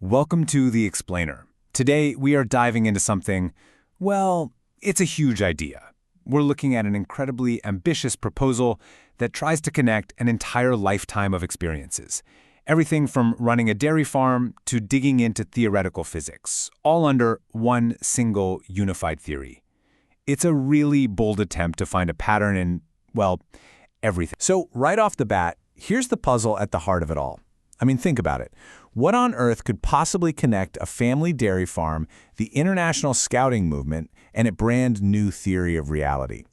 Welcome to The Explainer. Today, we are diving into something, well, it's a huge idea. We're looking at an incredibly ambitious proposal that tries to connect an entire lifetime of experiences. Everything from running a dairy farm to digging into theoretical physics, all under one single unified theory. It's a really bold attempt to find a pattern in, well, everything. So right off the bat, here's the puzzle at the heart of it all. I mean, think about it. What on earth could possibly connect a family dairy farm, the international scouting movement, and a brand new theory of reality?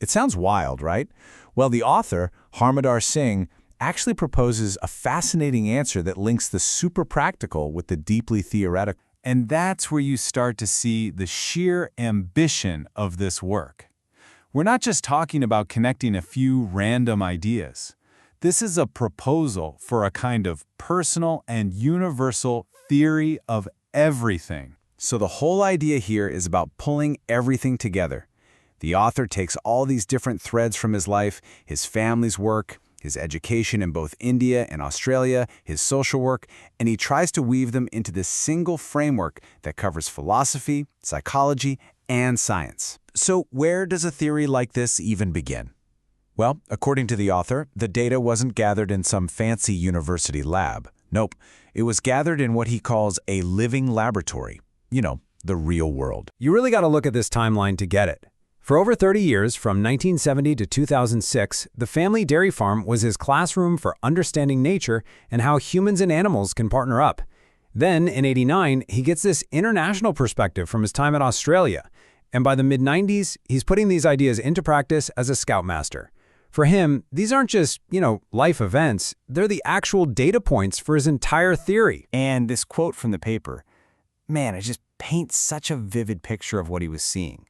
It sounds wild, right? Well, the author, Harmadar Singh, actually proposes a fascinating answer that links the super practical with the deeply theoretical. And that's where you start to see the sheer ambition of this work. We're not just talking about connecting a few random ideas. This is a proposal for a kind of personal and universal theory of everything. So the whole idea here is about pulling everything together. The author takes all these different threads from his life, his family's work, his education in both India and Australia, his social work, and he tries to weave them into this single framework that covers philosophy, psychology, and science. So where does a theory like this even begin? Well, according to the author, the data wasn't gathered in some fancy university lab. Nope, it was gathered in what he calls a living laboratory. You know, the real world. You really got to look at this timeline to get it. For over 30 years, from 1970 to 2006, the family dairy farm was his classroom for understanding nature and how humans and animals can partner up. Then, in '89, he gets this international perspective from his time in Australia. And by the mid-90s, he's putting these ideas into practice as a Scoutmaster. For him, these aren't just, life events. They're the actual data points for his entire theory. And this quote from the paper, man, it just paints such a vivid picture of what he was seeing.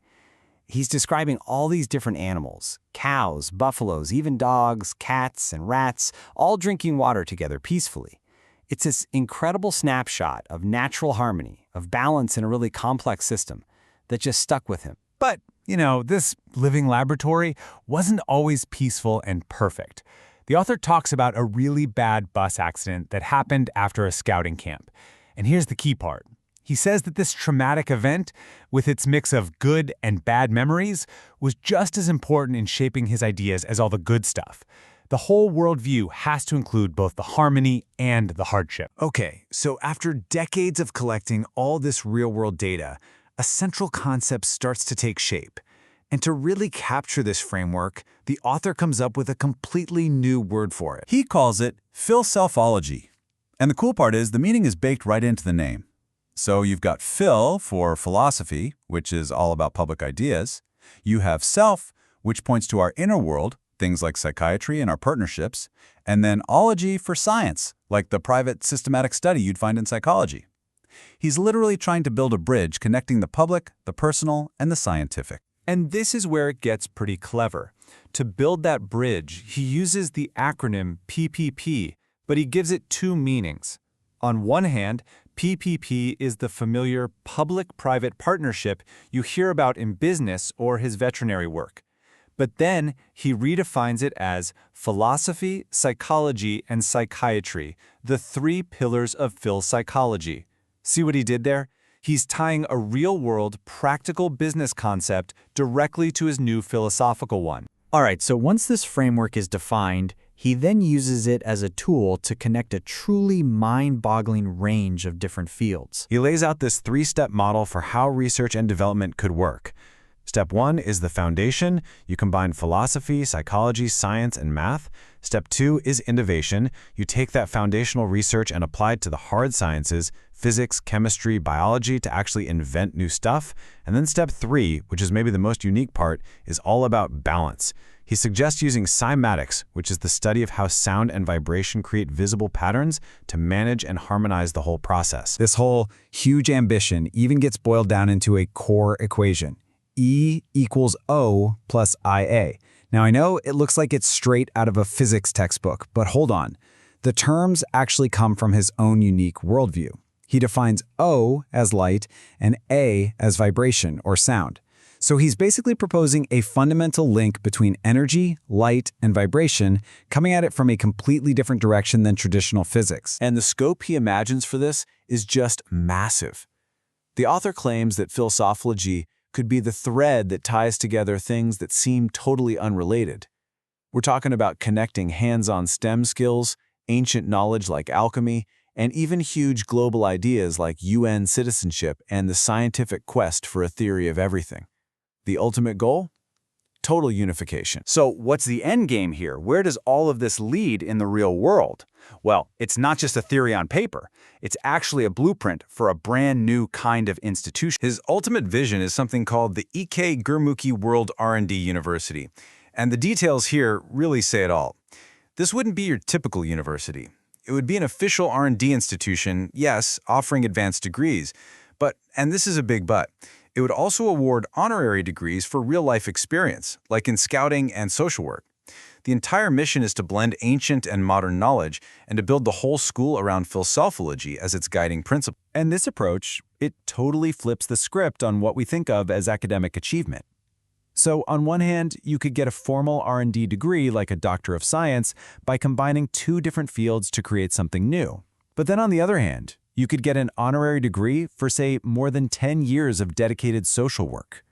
He's describing all these different animals, cows, buffaloes, even dogs, cats, and rats, all drinking water together peacefully. It's this incredible snapshot of natural harmony, of balance in a really complex system that just stuck with him. But, this living laboratory wasn't always peaceful and perfect. The author talks about a really bad bus accident that happened after a scouting camp. And here's the key part. He says that this traumatic event, with its mix of good and bad memories, was just as important in shaping his ideas as all the good stuff. The whole worldview has to include both the harmony and the hardship. Okay, so after decades of collecting all this real-world data, a central concept starts to take shape. And to really capture this framework, the author comes up with a completely new word for it. He calls it Philselfology. And the cool part is the meaning is baked right into the name. So you've got Phil for philosophy, which is all about public ideas. You have self, which points to our inner world, things like psychiatry and our partnerships. And then ology for science, like the private systematic study you'd find in psychology. He's literally trying to build a bridge connecting the public, the personal, and the scientific. And this is where it gets pretty clever. To build that bridge, he uses the acronym PPP, but he gives it two meanings. On one hand, PPP is the familiar public-private partnership you hear about in business or his veterinary work. But then he redefines it as philosophy, psychology, and psychiatry, the three pillars of Philpsychology. See what he did there? He's tying a real-world, practical business concept directly to his new philosophical one. All right, so once this framework is defined, he then uses it as a tool to connect a truly mind-boggling range of different fields. He lays out this three-step model for how research and development could work. Step 1 is the foundation. You combine philosophy, psychology, science, and math. Step 2 is innovation. You take that foundational research and apply it to the hard sciences, physics, chemistry, biology, to actually invent new stuff. And then step 3, which is maybe the most unique part, is all about balance. He suggests using cymatics, which is the study of how sound and vibration create visible patterns, to manage and harmonize the whole process. This whole huge ambition even gets boiled down into a core equation. E equals O plus IA. Now, I know it looks like it's straight out of a physics textbook, but hold on. The terms actually come from his own unique worldview. He defines O as light and A as vibration or sound. So he's basically proposing a fundamental link between energy, light, and vibration, coming at it from a completely different direction than traditional physics. And the scope he imagines for this is just massive. The author claims that philosophy could be the thread that ties together things that seem totally unrelated. We're talking about connecting hands-on STEM skills, ancient knowledge like alchemy, and even huge global ideas like UN citizenship and the scientific quest for a theory of everything. The ultimate goal? Total unification. So what's the end game here? Where does all of this lead in the real world? Well, it's not just a theory on paper. It's actually a blueprint for a brand new kind of institution. His ultimate vision is something called the E.K. Gurmukhi World R&D University. And the details here really say it all. This wouldn't be your typical university. It would be an official R&D institution, yes, offering advanced degrees. But, and this is a big but, it would also award honorary degrees for real-life experience, like in scouting and social work. The entire mission is to blend ancient and modern knowledge and to build the whole school around Philselfology as its guiding principle. And this approach, it totally flips the script on what we think of as academic achievement. So on one hand, you could get a formal R&D degree like a Doctor of Science by combining two different fields to create something new. But then on the other hand, you could get an honorary degree for, say, more than 10 years of dedicated social work.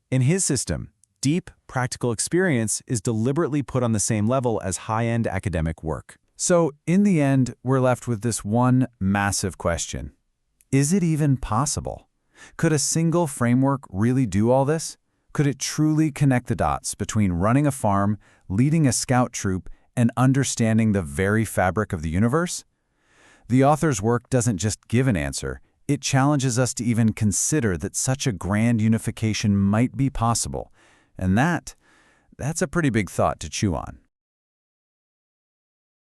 In his system, deep, practical experience is deliberately put on the same level as high-end academic work. So, in the end, we're left with this one massive question. Is it even possible? Could a single framework really do all this? Could it truly connect the dots between running a farm, leading a scout troop, and understanding the very fabric of the universe? The author's work doesn't just give an answer, it challenges us to even consider that such a grand unification might be possible. And that's a pretty big thought to chew on.